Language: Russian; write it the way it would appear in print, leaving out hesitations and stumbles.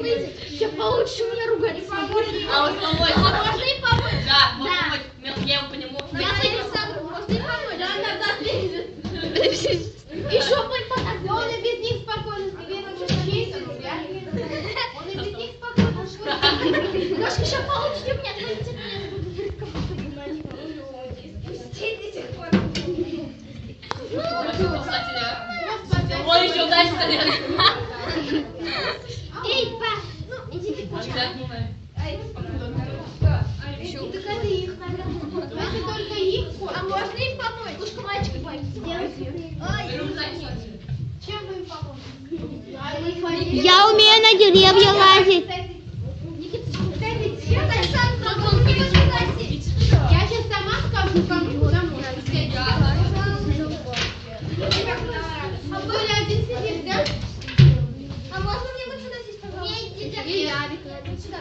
выйти. Сейчас получше у меня ругаться. А вот помочь. А можно и помочь? Да, вот помочь. Я его по нему. Можно и помочь? Да, назад лезет. И шопой потом. Он и без них спокойно, наверное, уже честен, он и без них спокойно. Ножка сейчас получше у меня. Ой, еще дальше. Эй, па, ну иди ты Так, Так это их, это только их. А можно им помочь? Пушка мальчика боится. Чем вы им поможете? Я умею на деревья лазить. Я сейчас сама скажу, кому куда можно. А Коля один сидит, да? А можно мне вот сюда здесь, пожалуйста? И Арик, сюда.